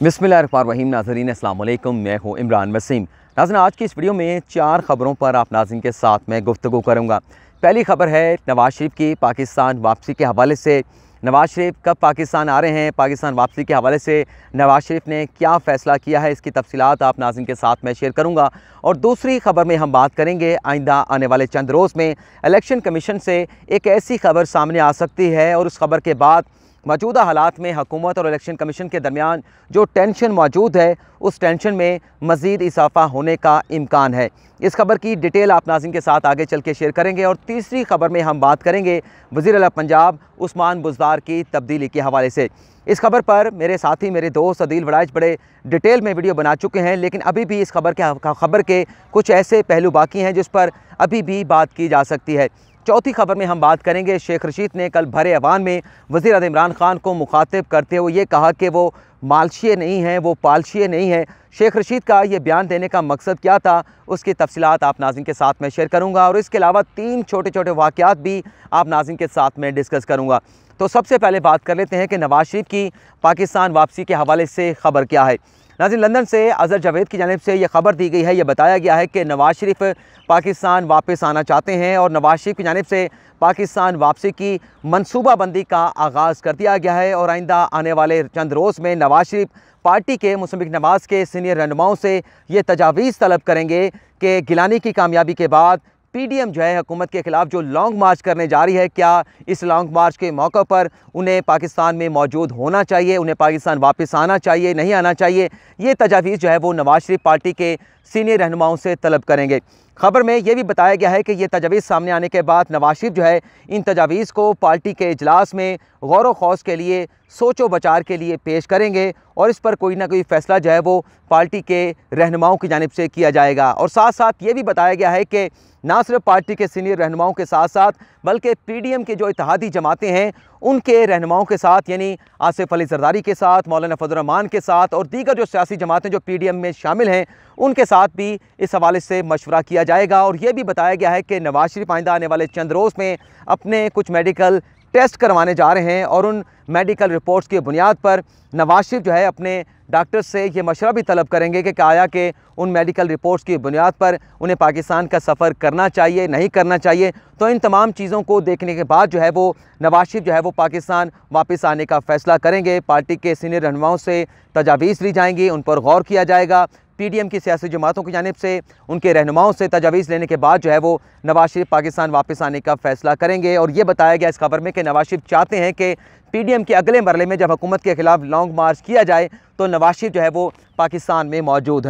बिस्मिल्लाहिर्रहमानिर्रहीम। नाज़रीन अस्सलाम वालेकुम, मैं हूँ इमरान वसीम। नाज़रीन, आज की इस वीडियो में 4 ख़बरों पर आप नाज़रीन के साथ मैं गुफ्तगू करूँगा। पहली ख़बर है नवाज़ शरीफ की पाकिस्तान वापसी के हवाले से। नवाज़ शरीफ कब पाकिस्तान आ रहे हैं, पाकिस्तान वापसी के हवाले से नवाज़ शरीफ ने क्या फ़ैसला किया है, इसकी तफसीलात आप नाज़रीन के साथ मैं शेयर करूँगा। और दूसरी ख़बर में हम बात करेंगे आइंदा आने वाले चंद रोज़ में इलेक्शन कमीशन से एक ऐसी ख़बर सामने आ सकती है और उस ख़बर के बाद मौजूदा हालात में हुकूमत और इलेक्शन कमीशन के दरमियान जो टेंशन मौजूद है, उस टेंशन में मज़ीद इजाफ़ा होने का इम्कान है। इस खबर की डिटेल आप नाज़रीन के साथ आगे चल के शेयर करेंगे। और तीसरी खबर में हम बात करेंगे वज़ीर आला पंजाब उस्मान बुज़दार की तब्दीली के हवाले से। इस खबर पर मेरे साथी, मेरे दोस्त अदील वड़ाइच बड़े डिटेल में वीडियो बना चुके हैं, लेकिन अभी भी इस खबर के कुछ ऐसे पहलू बाकी हैं जिस पर अभी भी बात की जा सकती है। चौथी खबर में हम बात करेंगे शेख रशीद ने कल भरे अवान में वज़ीर आज़म इमरान खान को मुखातिब करते हुए ये कहा कि वो मालशिए नहीं हैं, वो पालशिए नहीं हैं। शेख रशीद का ये बयान देने का मकसद क्या था, उसकी तफसीलात आप नाज़रीन के साथ मैं शेयर करूँगा। और इसके अलावा 3 छोटे छोटे वाक़यात भी आप नाज़रीन के साथ में डिस्कस करूँगा। तो सबसे पहले बात कर लेते हैं कि नवाज़ शरीफ की पाकिस्तान वापसी के हवाले से ख़बर क्या है। नाज़रीन, लंदन से अज़हर जावेद की जानिब से ये ख़बर दी गई है, ये बताया गया है कि नवाज़ शरीफ पाकिस्तान वापस आना चाहते हैं और नवाज़ शरीफ की जानिब से पाकिस्तान वापसी की मनसूबाबंदी का आगाज़ कर दिया गया है। और आइंदा आने वाले चंद रोज़ में नवाज़ शरीफ पार्टी के मुस्लिम लीग नवाज़ के सीनियर रहनुमाओं से ये तजावीज़ तलब करेंगे कि गिलानी की कामयाबी के बाद पीडीएम जो है हुकूमत के ख़िलाफ़ जो लॉन्ग मार्च करने जा रही है, क्या इस लॉन्ग मार्च के मौके पर उन्हें पाकिस्तान में मौजूद होना चाहिए, उन्हें पाकिस्तान वापस आना चाहिए, नहीं आना चाहिए। ये तजावीज़ जो है वो नवाज़ शरीफ पार्टी के सीनियर रहनुमाओं से तलब करेंगे। खबर में ये भी बताया गया है कि ये तजावीज़ सामने आने के बाद नवाज़ शरीफ जो है इन तजावीज़ को पार्टी के इजलास में गौर व खौस के लिए, सोचो बचार के लिए पेश करेंगे और इस पर कोई ना कोई फ़ैसला जो है वो पार्टी के रहनुमाओं की जानिब से किया जाएगा। और साथ साथ ये भी बताया गया है कि ना सिर्फ पार्टी के सीनियर रहनुमाओं के साथ साथ बल्कि पीडीएम के जो इत्तेहादी जमातें हैं उनके रहनुमाओं के साथ, यानी आसिफ अली जरदारी के साथ, मौलाना फजल रहमान के साथ और दीगर जो सियासी जमातें जो पीडीएम में शामिल हैं उनके साथ भी इस हवाले से मशवरा किया जाएगा। और ये भी बताया गया है कि नवाज़ शरीफ आइंदा आने वाले चंद रोज़ में अपने कुछ मेडिकल टेस्ट करवाने जा रहे हैं और उन मेडिकल रिपोर्ट्स की बुनियाद पर नवाज़ शरीफ जो है अपने डॉक्टर से ये मशवरा भी तलब करेंगे कि आया कि उन मेडिकल रिपोर्ट्स की बुनियाद पर उन्हें पाकिस्तान का सफ़र करना चाहिए, नहीं करना चाहिए। तो इन तमाम चीज़ों को देखने के बाद जो है वो नवाज़ शरीफ जो है वो पाकिस्तान वापस आने का फ़ैसला करेंगे। पार्टी के सीनियर रहनुमाओं से तजावीज़ ली जाएंगी, उन पर गौर किया जाएगा। पीडीएम की सियासी जमातों की जानिब से उनके रहनुमाओं से तजावीज़ लेने के बाद जो है वो नवाज़ शरीफ पाकिस्तान वापस आने का फ़ैसला करेंगे। और ये बताया गया इस खबर में कि नवाज़ शरीफ चाहते हैं कि पीडीएम के अगले मरले में जब हुकूमत के ख़िलाफ़ लॉन्ग मार्च किया जाए तो नवाज़ शरीफ जो है वो पाकिस्तान में मौजूद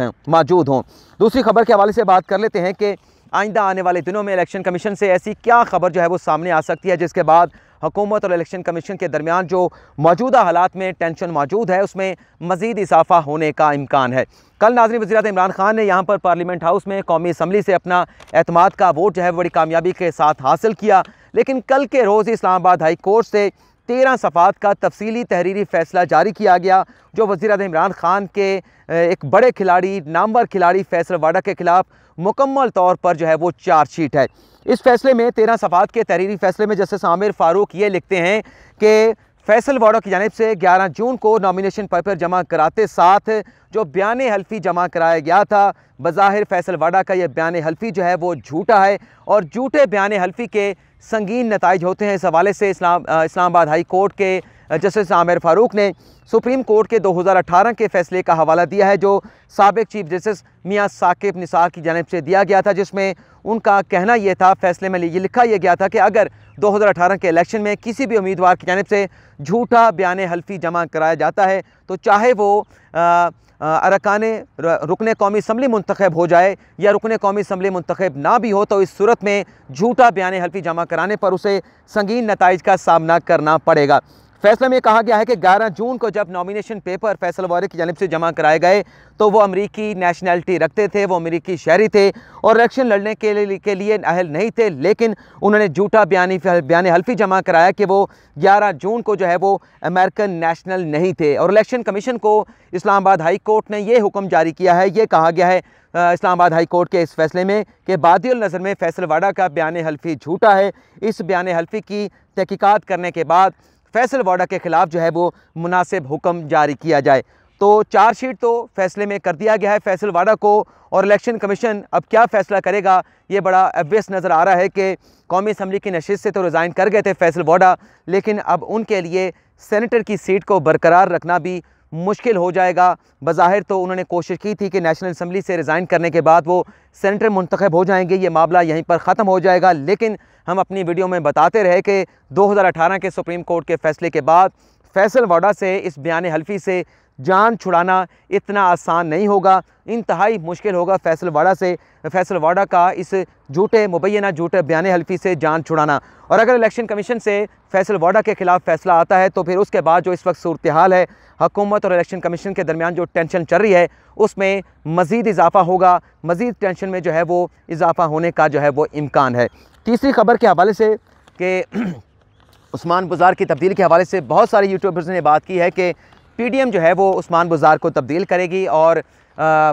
हों। दूसरी खबर के हवाले से बात कर लेते हैं कि आइंदा आने वाले दिनों में इलेक्शन कमीशन से ऐसी क्या खबर जो है वो सामने आ सकती है जिसके बाद हुकूमत और इलेक्शन कमीशन के दरमियान जो मौजूदा हालात में टेंशन मौजूद है उसमें मज़ीद इजाफ़ा होने का इम्कान है। कल नाज़रीन वज़ीर आज़म इमरान खान ने यहाँ पर पार्लियामेंट हाउस में कौमी असम्बली से अपना एतमाद का वोट जो है बड़ी कामयाबी के साथ हासिल किया, लेकिन कल के रोज़ इस्लामाबाद हाई कोर्ट से 13 सफ़ात का तफसीली तहरीरी फ़ैसला जारी किया गया जो वज़ीर आज़म इमरान खान के एक बड़े खिलाड़ी, नामवर खिलाड़ी फैसल वाडा के ख़िलाफ़ मुकम्मल तौर पर जो है वो चार्जशीट है। इस फैसले में 13 सफ़ात के तहरीरी फ़ैसले में जस्टिस आमिर फ़ारूक ये लिखते हैं कि फैसल वाडा की जानिब से 11 जून को नॉमिनेशन पेपर जमा कराते साथ जो बयान हल्फी जमा कराया गया था, बज़ाहिर फैसल वाडा का यह बयान हल्फी जो है वो झूठा है और झूठे बयान हल्फी के संगीन नताइज होते हैं। इस हवाले से इस्लामाबाद हाई कोर्ट के जस्टिस आमिर फ़ारूक ने सुप्रीम कोर्ट के 2018 के फ़ैसले का हवाला दिया है जो साबिक़ चीफ जस्टिस मियां साकिब निसार की जानिब से दिया गया था, जिसमें उनका कहना यह था, फ़ैसले में ये लिखा यह गया था कि अगर 2018 के इलेक्शन में किसी भी उम्मीदवार की जानिब से झूठा बयान हल्फी जमा कराया जाता है तो चाहे वो अरकान रुकन कौमी असम्बली मुंतखब हो जाए या रुकन कौमी असम्बली मुंतखब ना भी हो, तो इस सूरत में झूठा बयान हल्फी जमा कराने पर उसे संगीन नताइज का सामना करना पड़ेगा। फैसले में कहा गया है कि 11 जून को जब नॉमिनेशन पेपर फैसल वाडा की जानिब से जमा कराए गए तो वो अमरीकी नेशनैलिटी रखते थे, वो अमरीकी शहरी थे और इलेक्शन लड़ने के लिए अहल नहीं थे, लेकिन उन्होंने झूठा बयान हल्फी जमा कराया कि वो 11 जून को जो है वो अमेरिकन नेशनल नहीं थे। और इलेक्शन कमीशन को इस्लामाबाद हाई कोर्ट ने ये हुक्म जारी किया है, ये कहा गया है इस्लामाबाद हाई कोर्ट के इस फैसले में कि बादिल नज़र में फैसल वाडा का बयान हल्फी झूठा है। इस बयान हल्फी की तहकीकात करने के बाद फैसल वाडा के ख़िलाफ़ जो है वो मुनासिब हुक्म जारी किया जाए। तो चार्जशीट तो फैसले में कर दिया गया है फैसल वाडा को, और इलेक्शन कमीशन अब क्या फ़ैसला करेगा ये बड़ा ऑब्वियस नज़र आ रहा है कि कौमी असम्बली की नशिस्त से तो रिज़ाइन कर गए थे फैसल वाडा, लेकिन अब उनके लिए सेनेटर की सीट को बरकरार रखना भी मुश्किल हो जाएगा। बज़ाहिर तो उन्होंने कोशिश की थी कि नेशनल असम्बली से रिज़ाइन करने के बाद वो सेनेटर मुंतखब हो जाएंगे, ये मामला यहीं पर ख़त्म हो जाएगा। लेकिन हम अपनी वीडियो में बताते रहे कि 2018 के सुप्रीम कोर्ट के फ़ैसले के बाद फैसल वाडा से इस बयान हल्फी से जान छुड़ाना इतना आसान नहीं होगा, इंतहाई मुश्किल होगा फैसल वाडा का इस झूठे मुबैना झूठे बयान हल्फी से जान छुड़ाना। और अगर इलेक्शन कमीशन से फैसल वाडा के ख़िलाफ़ फ़ैसला आता है तो फिर उसके बाद जो इस वक्त सूरत हाल है, हुकूमत और इलेक्शन कमीशन के दरमियान जो टेंशन चल रही है उसमें मज़ीद इजाफ़ा होगा, मज़ीद टेंशन में जो है वो इजाफ़ा होने का जो है वो इम्कान है। तीसरी खबर के हवाले से कि उस्मान बुज़ार की तब्दील के हवाले से बहुत सारे यूट्यूबर्स ने बात की है कि PDM जो है वो उस्मान बुज़ार को तब्दील करेगी और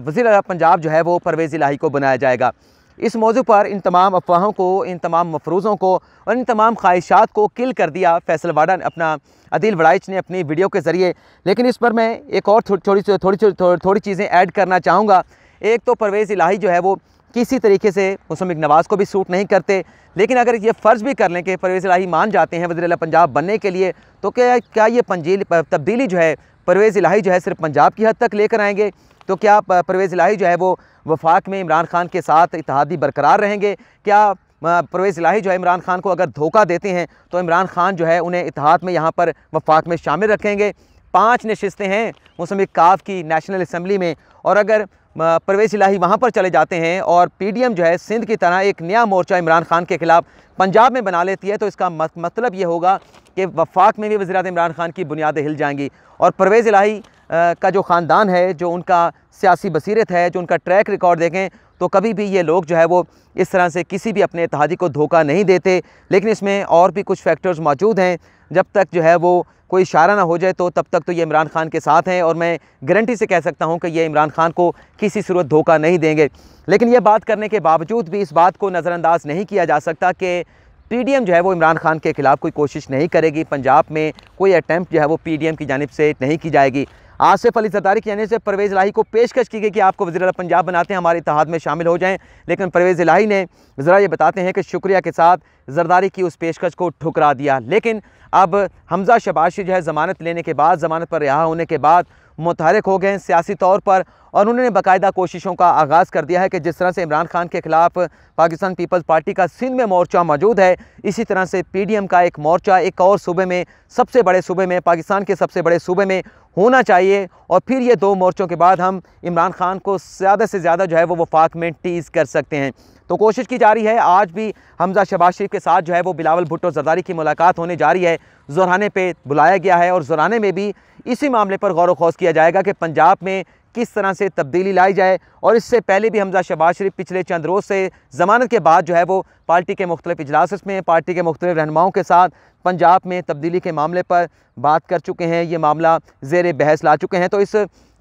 वज़ीर आला पंजाब जो है वो परवेज़ इलाही को बनाया जाएगा। इस मौजू पर इन तमाम अफवाहों को, इन तमाम मफरूज़ों को और इन तमाम ख्वाहिशात को किल कर दिया फैसल वाडा ने, अपना अदील वड़ाइच ने अपनी वीडियो के ज़रिए। लेकिन इस पर मैं एक और थोड़ी चीज़ें ऐड करना चाहूँगा। एक तो परवेज़ इलाही जो है वो किसी तरीके से मुसम्मिक नवाज़ को भी सूट नहीं करते, लेकिन अगर ये फ़र्ज़ भी कर लें कि परवेज़ इलाही मान जाते हैं वज़ीर आला पंजाब बनने के लिए, तो क्या ये तब्दीली जो है परवेज़ इलाही जो है सिर्फ पंजाब की हद तक लेकर आएंगे? तो क्या परवेज़ इलाही जो है वो वफाक में इमरान खान के साथ इत्तेहादी बरकरार रहेंगे? क्या परवेज़ इलाही जो है इमरान खान को अगर धोखा देते हैं तो इमरान खान जो है उन्हें इत्तेहाद में यहाँ पर वफाक में शामिल रखेंगे? 5 नशिस्तें हैं मुसम्मिक काफ की नेशनल असम्बली में, और अगर परवेज़ इलाही वहाँ पर चले जाते हैं और PDM जो है सिंध की तरह एक नया मोर्चा इमरान खान के ख़िलाफ़ पंजाब में बना लेती है, तो इसका मतलब ये होगा कि वफाक में भी वज़ीर-ए-आज़म इमरान खान की बुनियादें हिल जाएंगी। और परवेज़ इलाही का जो ख़ानदान है, जो उनका सियासी बसीरत है, जो उनका ट्रैक रिकॉर्ड देखें तो कभी भी ये लोग जो है वो इस तरह से किसी भी अपने इत्तेहादी को धोखा नहीं देते। लेकिन इसमें और भी कुछ फैक्टर्स मौजूद हैं। जब तक जो है वो कोई इशारा ना हो जाए तो तब तक तो ये इमरान खान के साथ हैं, और मैं गारंटी से कह सकता हूँ कि ये इमरान खान को किसी सूरत धोखा नहीं देंगे। लेकिन ये बात करने के बावजूद भी इस बात को नज़रअंदाज नहीं किया जा सकता कि PDM जो है वो इमरान खान के ख़िलाफ़ कोई कोशिश नहीं करेगी। पंजाब में कोई अटैम्प्ट जो है वो PDM की जानिब से नहीं की जाएगी। आसिफ अली ज़रदारी की जानिब से परवेज़ इलाही को पेशकश की गई कि आपको वज़ीर आला पंजाब बनाते हैं, हमारे इत्तेहाद में शामिल हो जाएं, लेकिन परवेज़ इलाही ने ज़रा ये बताते हैं कि शुक्रिया के साथ ज़रदारी की उस पेशकश को ठुकरा दिया। लेकिन अब हमज़ा शबाशी जो है ज़मानत लेने के बाद, ज़मानत पर रिहा होने के बाद मुतहरक हो गए हैं सियासी तौर पर, और उन्होंने बाकायदा कोशिशों का आगाज़ कर दिया है कि जिस तरह से इमरान खान के ख़िलाफ़ पाकिस्तान पीपल्स पार्टी का सिंध में मोर्चा मौजूद है, इसी तरह से PDM का एक मोर्चा एक और सूबे में, सबसे बड़े सूबे में, पाकिस्तान के सबसे बड़े सूबे में होना चाहिए। और फिर ये 2 मोर्चों के बाद हम इमरान खान को ज़्यादा से ज़्यादा जो है वो वफाक में टीज़ कर सकते हैं। तो कोशिश की जा रही है। आज भी हमज़ा शहबाज शरीफ के साथ जो है वो बिलावल भुट्टो ज़रदारी की मुलाकात होने जा रही है, ज़ोराने पे बुलाया गया है, और ज़ोराने में भी इसी मामले पर गौर व खौज किया जाएगा कि पंजाब में किस तरह से तब्दीली लाई जाए। और इससे पहले भी हमज़ा शहबाज शरीफ पिछले चंद रोज़ से ज़मानत के बाद जो है वो पार्टी के मुख्तलिफ इजलास में पार्टी के मुख्तलिफ रहनुमाओं के साथ पंजाब में तब्दीली के मामले पर बात कर चुके हैं, ये मामला ज़ेर बहस ला चुके हैं। तो इस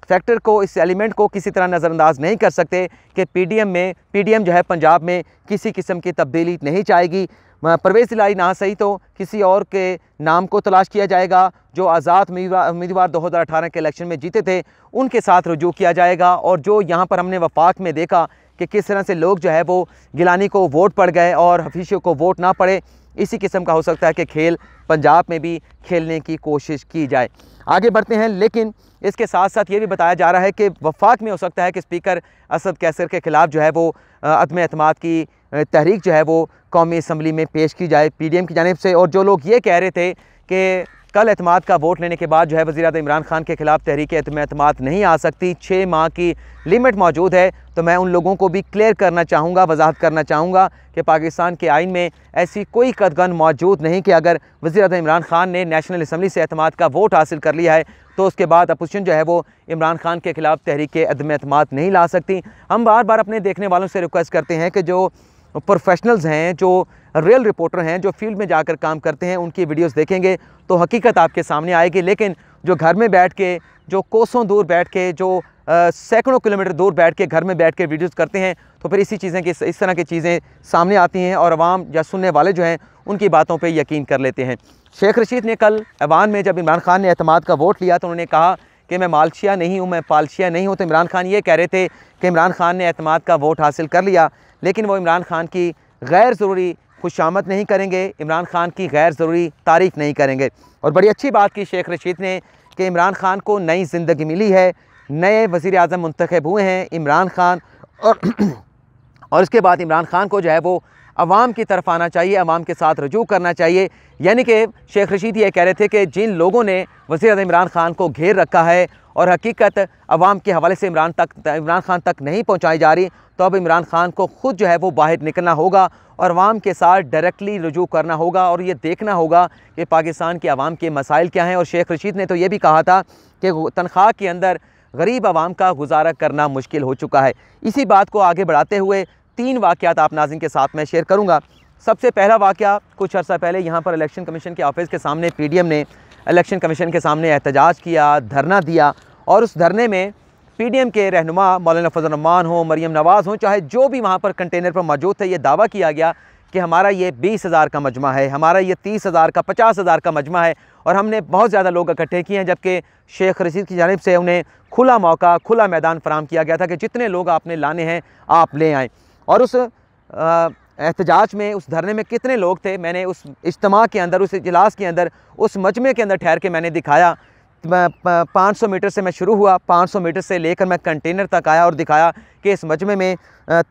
फैक्टर को, इस एलिमेंट को किसी तरह नज़रअंदाज नहीं कर सकते कि PDM जो है पंजाब में किसी किस्म की तब्दीली नहीं चाहेगी। परवेज़ इलाही ना सही तो किसी और के नाम को तलाश किया जाएगा, जो आज़ाद उम्मीदवार 2018 के इलेक्शन में जीते थे उनके साथ रुजू किया जाएगा। और जो यहाँ पर हमने वफाक में देखा कि किस तरह से लोग जो है वो गिलानी को वोट पड़ गए और हफीज़ों को वोट ना पड़े, इसी किस्म का हो सकता है कि खेल पंजाब में भी खेलने की कोशिश की जाए। आगे बढ़ते हैं, लेकिन इसके साथ साथ ये भी बताया जा रहा है कि वफाक में हो सकता है कि स्पीकर असद कैसर के ख़िलाफ़ जो है वो अदम एतमाद की तहरीक जो है वो कौमी असम्बली में पेश की जाए PDM की जानिब से। और जो लोग ये कह रहे थे कि कल एतमाद का वोट लेने के बाद जो है वज़ीर-ए-आज़म इमरान खान के ख़िलाफ़ तहरीक अदम एतमाद नहीं आ सकती, 6 माह की लिमिट मौजूद है, तो मैं उन लोगों को भी क्लियर करना चाहूँगा, वजाहत करना चाहूँगा कि पाकिस्तान के आइन में ऐसी कोई कदगन मौजूद नहीं कि अगर वज़ीर-ए-आज़म इमरान खान ने नेशनल असम्बली से एतमाद का वोट हासिल कर लिया है तो उसके बाद अपोजिशन जो है वो इमरान खान के ख़िलाफ़ तहरीक अदम एतमाद नहीं ला सकती। हम बार बार अपने देखने वालों से रिक्वेस्ट करते हैं कि जो प्रोफेशनल्स हैं, जो रियल रिपोर्टर हैं, जो फील्ड में जाकर काम करते हैं, उनकी वीडियोस देखेंगे तो हकीकत आपके सामने आएगी। लेकिन जो घर में बैठ के, जो कोसों दूर बैठ के, जो सैकड़ों किलोमीटर दूर बैठ के घर में बैठ के वीडियोस करते हैं, तो फिर इस तरह की चीज़ें सामने आती हैं और अवाम या सुनने वाले जो हैं उनकी बातों पे यकीन कर लेते हैं। शेख रशीद ने कल ऐवान में जब इमरान खान ने एतमाद का वोट लिया तो उन्होंने कहा कि मैं मालशिया नहीं हूँ, मैं पालशिया नहीं हूँ, तो इमरान खान ये कह रहे थे कि इमरान खान ने एतमाद का वोट हासिल कर लिया, लेकिन वो इमरान खान की गैर ज़रूरी खुशामद नहीं करेंगे, इमरान खान की गैर ज़रूरी तारीफ़ नहीं करेंगे। और बड़ी अच्छी बात की शेख रशीद ने कि इमरान खान को नई ज़िंदगी मिली है, नए वज़ीर-ए-आज़म मुंतखब हुए हैं इमरान खान, और इसके बाद इमरान खान को जो है वो अवाम की तरफ आना चाहिए, अवाम के साथ रजू करना चाहिए। यानी कि शेख रशीद ये कह रहे थे कि जिन लोगों ने वज़ीर-ए-आज़म इमरान खान को घेर रखा है और हकीकत अवाम के हवाले से इमरान खान तक नहीं पहुँचाई जा रही, तो अब इमरान खान को ख़ुद जो है वो बाहर निकलना होगा और अवाम के साथ डायरेक्टली रजू करना होगा और ये देखना होगा कि पाकिस्तान के अवाम के मसाइल क्या हैं। और शेख रशीद ने तो ये भी कहा था कि तनख्वाह के अंदर गरीब आवाम का गुजारा करना मुश्किल हो चुका है। इसी बात को आगे बढ़ाते हुए 3 वाक़यात आप नाज़रीन के साथ मैं शेयर करूँगा। सबसे पहला वाक़या, कुछ अर्सा पहले यहाँ पर इलेक्शन कमीशन के ऑफिस के सामने पीडीएम ने इलेक्शन कमीशन के सामने एहतजाज किया, धरना दिया, और उस धरने में पीडीएम के रहनुमा मौलाना फजल रहमान हो, मरियम नवाज़ हो, चाहे जो भी वहाँ पर कंटेनर पर मौजूद थे, ये दावा किया गया कि हमारा ये 20,000 का मजमा है, हमारा ये 30,000 का 50,000 का मजमा है और हमने बहुत ज़्यादा लोग इकट्ठे किए हैं, जबकि शेख रशीद की जानिब से उन्हें खुला मौका, खुला मैदान फराम किया गया था कि जितने लोग आपने लाने हैं आप ले आएँ। और उस एहतजाज में, उस धरने में कितने लोग थे, मैंने उस इज्तिमा के अंदर, उस इजलास के अंदर, उस मजमे के अंदर ठहर के मैंने दिखाया। 500 मीटर से मैं शुरू हुआ, 500 मीटर से लेकर मैं कंटेनर तक आया और दिखाया कि इस मजमे में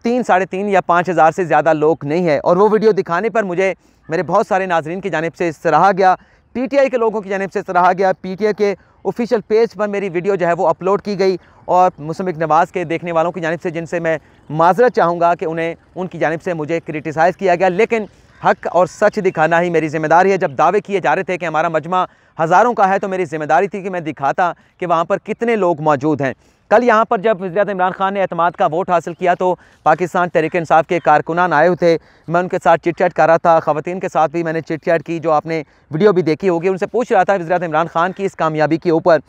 3, साढ़े 3 या 5,000 से ज़्यादा लोग नहीं है। और वो वीडियो दिखाने पर मुझे मेरे बहुत सारे नाजरीन की जानिब से सराहा गया, पीटीआई के लोगों की जानिब से सराहा गया, पीटीआई के ऑफिशियल पेज पर मेरी वीडियो जो है वो अपलोड की गई, और मुस्लिम नवाज़ के देखने वालों की जानिब से, जिनसे मैं माजरत चाहूँगा कि उन्हें उनकी जानिब से मुझे क्रिटिसाइज़ किया गया, लेकिन हक़ और सच दिखाना ही मेरी ज़िम्मेदारी है। जब दावे किए जा रहे थे कि हमारा मजमा हज़ारों का है, तो मेरी ज़िम्मेदारी थी कि मैं दिखाता कि वहाँ पर कितने लोग मौजूद हैं। कल यहाँ पर जब वज़ीर-ए-आज़म इमरान खान ने एतमाद का वोट हासिल किया, तो पाकिस्तान तहरीक-ए-इंसाफ के कारकुनान आए हुए थे, मैं उनके साथ चिट-चैट कर रहा था, ख़वातीन के साथ भी मैंने चिट-चैट की, जो आपने वीडियो भी देखी होगी। उनसे पूछ रहा था वज़ीर-ए-आज़म इमरान खान की इस कामयाबी के ऊपर।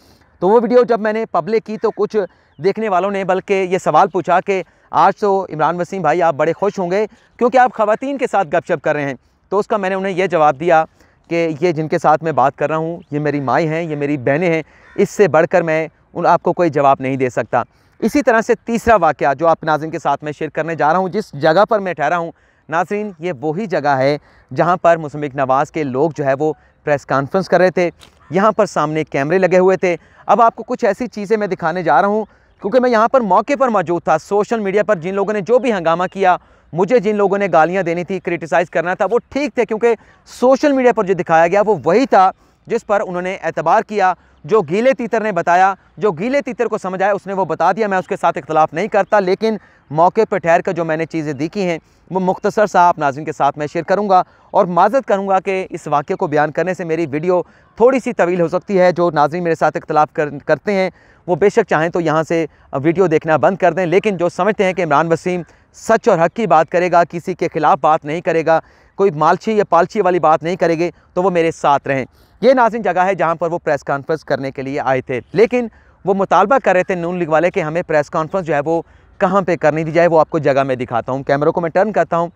तो वो वीडियो जब मैंने पब्लिक की, तो कुछ देखने वालों ने बल्कि ये सवाल पूछा कि आज तो इमरान वसीम भाई आप बड़े खुश होंगे क्योंकि आप ख़वातीन के साथ गपशप कर रहे हैं। तो उसका मैंने उन्हें यह जवाब दिया कि ये जिनके साथ मैं बात कर रहा हूँ, ये मेरी माएँ हैं, ये मेरी बहनें हैं, इससे बढ़कर मैं आपको कोई जवाब नहीं दे सकता। इसी तरह से तीसरा वाक़या जो आप नाज़रीन के साथ मैं शेयर करने जा रहा हूँ, जिस जगह पर मैं ठहरा हूँ नाज़रीन, ये वही जगह है जहाँ पर मुस्लिम नवाज़ के लोग जो है वो प्रेस कॉन्फ्रेंस कर रहे थे। यहाँ पर सामने कैमरे लगे हुए थे। अब आपको कुछ ऐसी चीज़ें मैं दिखाने जा रहा हूँ क्योंकि मैं यहाँ पर मौके पर मौजूद था। सोशल मीडिया पर जिन लोगों ने जो भी हंगामा किया, मुझे जिन लोगों ने गालियाँ देनी थी, क्रिटिसाइज़ करना था, वो ठीक थे, क्योंकि सोशल मीडिया पर जो दिखाया गया वो वही था जिस पर उन्होंने एतबार किया। जो गीले तीतर ने बताया, जो गीले तीतर को समझ आया, उसने वो बता दिया। मैं उसके साथ इख्तलाफ नहीं करता, लेकिन मौके पर ठहर कर जो मैंने चीज़ें देखी हैं वो मुख्तसर सा आप नाज़रीन के साथ मैं शेयर करूँगा, और माज़रत करूँगा कि इस वाक़े को बयान करने से मेरी वीडियो थोड़ी सी तवील हो सकती है। जो नाज़रीन मेरे साथ इख्तलाफ करते हैं वो बेशक चाहें तो यहाँ से वीडियो देखना बंद कर दें, लेकिन जो समझते हैं कि इमरान वसीम सच और हक़ की बात करेगा, किसी के ख़िलाफ़ बात नहीं करेगा, कोई मालची या पालची वाली बात नहीं करेंगे, तो वो मेरे साथ रहें। ये नाज़रीन जगह है जहाँ पर वो प्रेस कॉन्फ्रेंस करने के लिए आए थे, लेकिन वो मुतालबा कर रहे थे नून लीग वाले कि हमें प्रेस कॉन्फ्रेंस जो है वो कहाँ पे करनी दी जाए। वो आपको जगह मैं दिखाता हूँ, कैमरों को मैं टर्न करता हूँ।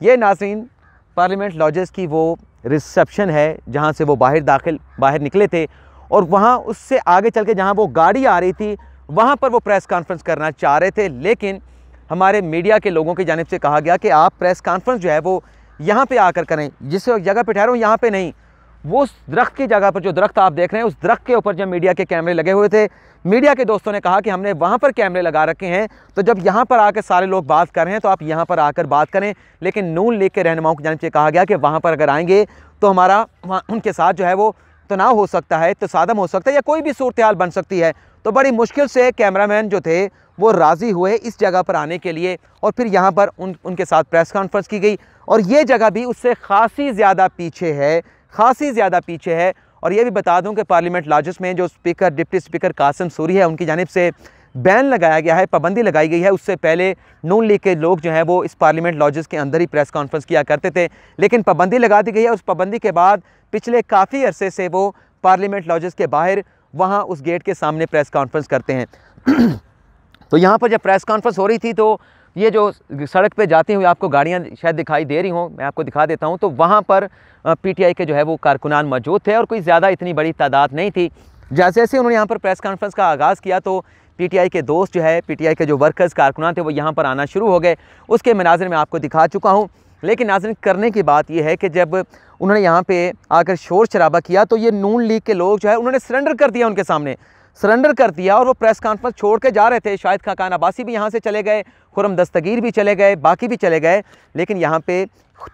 ये नाज़रीन पार्लियामेंट लॉजेस की वो रिसेप्शन है जहाँ से वो बाहर निकले थे, और वहाँ उससे आगे चल के जहाँ वो गाड़ी आ रही थी वहाँ पर वो प्रेस कॉन्फ्रेंस करना चाह रहे थे, लेकिन हमारे मीडिया के लोगों की जानिब से कहा गया कि आप प्रेस कॉन्फ्रेंस जो है वो यहाँ पे आकर करें, जिस जगह पे ठहरो यहाँ पे नहीं। वो उस दरख्त की जगह पर, जो दरख्त आप देख रहे हैं, उस दरख्त के ऊपर जब मीडिया के कैमरे लगे हुए थे, मीडिया के दोस्तों ने कहा कि हमने वहाँ पर कैमरे लगा रखे हैं, तो जब यहाँ पर आकर सारे लोग बात कर रहे हैं तो आप यहाँ पर आकर बात करें। लेकिन नून लीग के रहनुमाओं की जानिब से कहा गया कि वहाँ पर अगर आएंगे तो हमारा उनके साथ जो है वो तनाव हो सकता है, तसादम हो सकता है, या कोई भी सूरत हाल बन सकती है। तो बड़ी मुश्किल से कैमरामैन जो थे वो राज़ी हुए इस जगह पर आने के लिए, और फिर यहाँ पर उनके साथ प्रेस कॉन्फ्रेंस की गई। और ये जगह भी उससे खासी ज़्यादा पीछे है, खासी ज़्यादा पीछे है। और ये भी बता दूं कि पार्लियामेंट लॉजेस में जो speaker, deputy speaker Qasim Suri है, उनकी जानिब से बैन लगाया गया है, पाबंदी लगाई गई है। उससे पहले नून लीग के लोग जो हैं वो इस पार्लियामेंट लॉजेस के अंदर ही प्रेस कॉन्फ्रेंस किया करते थे, लेकिन पाबंदी लगा दी गई है। उस पाबंदी के बाद पिछले काफ़ी अरसे से वो पार्लियामेंट लॉजेस के बाहर वहाँ उस गेट के सामने प्रेस कॉन्फ्रेंस करते हैं। तो यहाँ पर जब प्रेस कॉन्फ्रेंस हो रही थी, तो ये जो सड़क पे जाती हुई आपको गाड़ियाँ शायद दिखाई दे रही हों, मैं आपको दिखा देता हूँ। तो वहाँ पर पीटीआई के जो है वो कारकुनान मौजूद थे, और कोई ज़्यादा इतनी बड़ी तादाद नहीं थी। जैसे जैसे उन्होंने यहाँ पर प्रेस कॉन्फ्रेंस का आगाज़ किया तो पीटीआई के दोस्त जो है, पीटीआई के जो वर्कर्स कारकुनान थे वो यहाँ पर आना शुरू हो गए। उसके मनाज़िर में आपको दिखा चुका हूँ। लेकिन नाज़रीन, करने की बात यह है कि जब उन्होंने यहाँ पे आकर शोर शराबा किया तो ये नून लीग के लोग जो है उन्होंने सरेंडर कर दिया, उनके सामने सरेंडर कर दिया और वो प्रेस कॉन्फ्रेंस छोड़ के जा रहे थे। शाहिद खाकान अब्बासी भी यहाँ से चले गए, खुर्रम दस्तगीर भी चले गए, बाकी भी चले गए। लेकिन यहाँ पे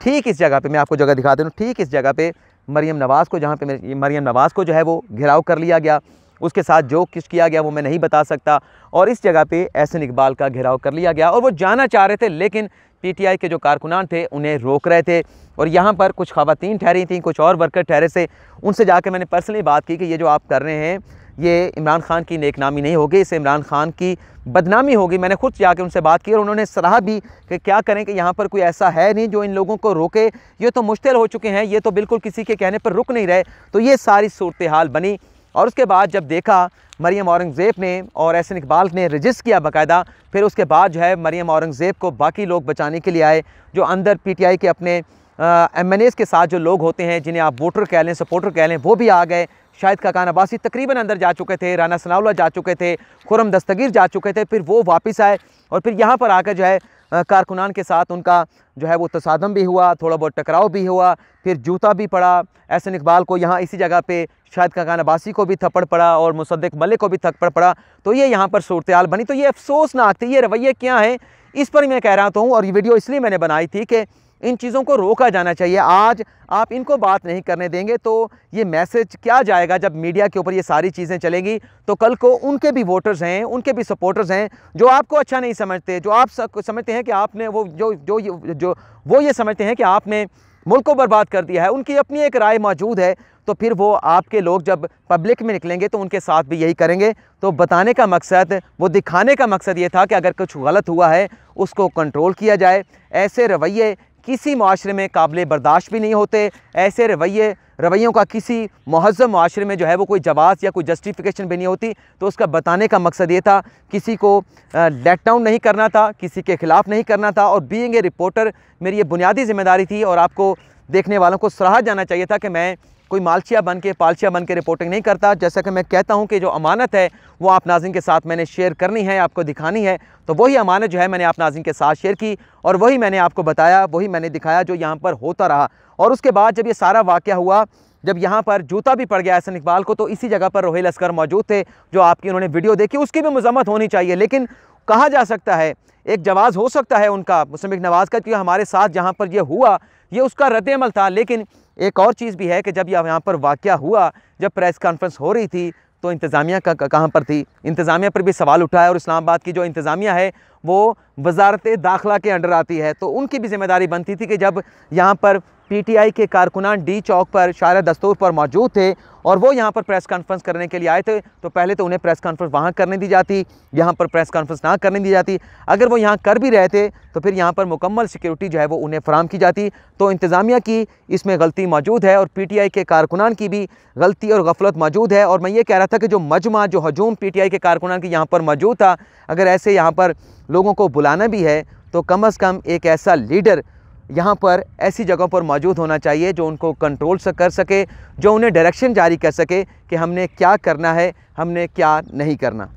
ठीक इस जगह पे मैं आपको जगह दिखा दूँ, ठीक इस जगह पे मरियम नवाज़ को, जहाँ पे मरियम नवाज़ को जो है वो घेराव कर लिया गया। उसके साथ जो कुछ किया गया वो मैं नहीं बता सकता। और इस जगह पे एहसन इकबाल का घेराव कर लिया गया और वो जाना चाह रहे थे, लेकिन पीटीआई के जो कारकुनान थे उन्हें रोक रहे थे। और यहाँ पर कुछ ख़वातीन ठहरी थीं, कुछ और वर्कर ठहरे से, उनसे जाकर मैंने पर्सनली बात की कि ये जो आप कर रहे हैं ये इमरान खान की नेकनामी नहीं होगी, इससे इमरान खान की बदनामी होगी। मैंने खुद जाकर उनसे बात की और उन्होंने सराहा भी कि क्या करें कि यहाँ पर कोई ऐसा है नहीं जो इन लोगों को रोके। ये तो मुश्तिल हो चुके हैं, ये तो बिल्कुल किसी के कहने पर रुक नहीं रहे। तो ये सारी सूरत हाल बनी। और उसके बाद जब देखा मरियम औरंगज़ेब ने और एहसन इकबाल ने रजिस्ट किया बाकायदा, फिर उसके बाद जो है मरियम औरंगज़ेब को बाकी लोग बचाने के लिए आए, जो अंदर पीटीआई के अपने MNAs के साथ जो लोग होते हैं, जिन्हें आप वोटर कह लें, सपोर्टर कह लें, वो भी आ गए। शाहिद खाकान अब्बासी तकरीबन अंदर जा चुके थे, राना सनाउल्लाह जा चुके थे, खुर्रम दस्तगीर जा चुके थे, फिर वो वापस आए और फिर यहाँ पर आकर जो है कारकुनान के साथ उनका जो है वो तसादम भी हुआ, थोड़ा बहुत टकराव भी हुआ, फिर जूता भी पड़ा। एहसन इकबाल को यहाँ इसी जगह पे, शाहिद खाकान अब्बासी को भी थप्पड़ पड़ा और मुसद्दिक मलिक को भी थप्पड़ पड़ा। तो ये यहाँ पर सूरत हाल बनी। तो ये अफसोसनाक थी। ये रवैये क्या हैं, इस पर मैं कह रहा हूँ और ये वीडियो इसलिए मैंने बनाई थी कि इन चीज़ों को रोका जाना चाहिए। आज आप इनको बात नहीं करने देंगे तो ये मैसेज क्या जाएगा? जब मीडिया के ऊपर ये सारी चीज़ें चलेंगी तो कल को उनके भी वोटर्स हैं, उनके भी सपोर्टर्स हैं जो आपको अच्छा नहीं समझते, जो आप समझते हैं कि आपने वो ये समझते हैं कि आपने मुल्क को बर्बाद कर दिया है। उनकी अपनी एक राय मौजूद है। तो फिर वो आपके लोग जब पब्लिक में निकलेंगे तो उनके साथ भी यही करेंगे। तो बताने का मकसद, वो दिखाने का मकसद ये था कि अगर कुछ गलत हुआ है उसको कंट्रोल किया जाए। ऐसे रवैये किसी माशरे में काबिल बर्दाश्त भी नहीं होते। ऐसे रवैयों का किसी महज़्ज़ब माशरे में जो है वो कोई जवाज़ या कोई जस्टिफिकेशन भी नहीं होती। तो उसका बताने का मकसद ये था, किसी को लेट डाउन नहीं करना था, किसी के ख़िलाफ़ नहीं करना था। और बीइंग ए रिपोर्टर मेरी ये बुनियादी ज़िम्मेदारी थी और आपको देखने वालों को सराहा जाना चाहिए था कि मैं कोई मालचिया बन के, पालचिया बन के रिपोर्टिंग नहीं करता। जैसा कि मैं कहता हूं कि जो अमानत है वो आप नाज़रीन के साथ मैंने शेयर करनी है, आपको दिखानी है। तो वही अमानत जो है मैंने आप नाज़रीन के साथ शेयर की और वही मैंने आपको बताया, वही मैंने दिखाया जो यहाँ पर होता रहा। और उसके बाद जब ये सारा वाक़या हुआ, जब यहाँ पर जूता भी पड़ गया एहसन इकबाल को, तो इसी जगह पर रोहिल अस्कर मौजूद थे जो आपकी उन्होंने वीडियो देखी, उसकी भी मज़म्मत होनी चाहिए। लेकिन कहा जा सकता है एक जवाज़ हो सकता है उनका, मुस्लिम लीग नवाज़ का, कि हमारे साथ जहाँ पर ये हुआ ये उसका रद्द-ए-अमल था। लेकिन एक और चीज़ भी है कि जब यहाँ पर वाक़या हुआ, जब प्रेस कॉन्फ्रेंस हो रही थी तो इंतज़ामिया का कहाँ पर थी? इंतज़ामिया पर भी सवाल उठा है। और इस्लामाबाद की जो इंतज़ामिया है वो वज़ारत दाखिला के अंडर आती है, तो उनकी भी ज़िम्मेदारी बनती थी कि जब यहाँ पर पीटीआई के कारकुनान डी चौक पर शायर दस्तूर पर मौजूद थे और वो यहाँ पर प्रेस कॉन्फ्रेंस करने के लिए आए थे, तो पहले तो उन्हें प्रेस कॉन्फ्रेंस वहाँ करने दी जाती, यहाँ पर प्रेस कॉन्फ्रेंस ना करने दी जाती। अगर वो यहाँ कर भी रहे थे तो फिर यहाँ पर मुकम्मल सिक्योरिटी जो है वो उन्हें फराहम की जाती। तो इंतज़ामिया की इसमें गलती मौजूद है और पीटीआई के कारकुनान की भी गलती और गफलत मौजूद है। और मैं ये कह रहा था कि जो मजमा, जो हजूम पीटीआई के कारकुनान की यहाँ पर मौजूद था, अगर ऐसे यहाँ पर लोगों को बुलाना भी है तो कम अज़ कम एक ऐसा लीडर यहाँ पर ऐसी जगहों पर मौजूद होना चाहिए जो उनको कंट्रोल कर सके, जो उन्हें डायरेक्शन जारी कर सके कि हमने क्या करना है, हमने क्या नहीं करना।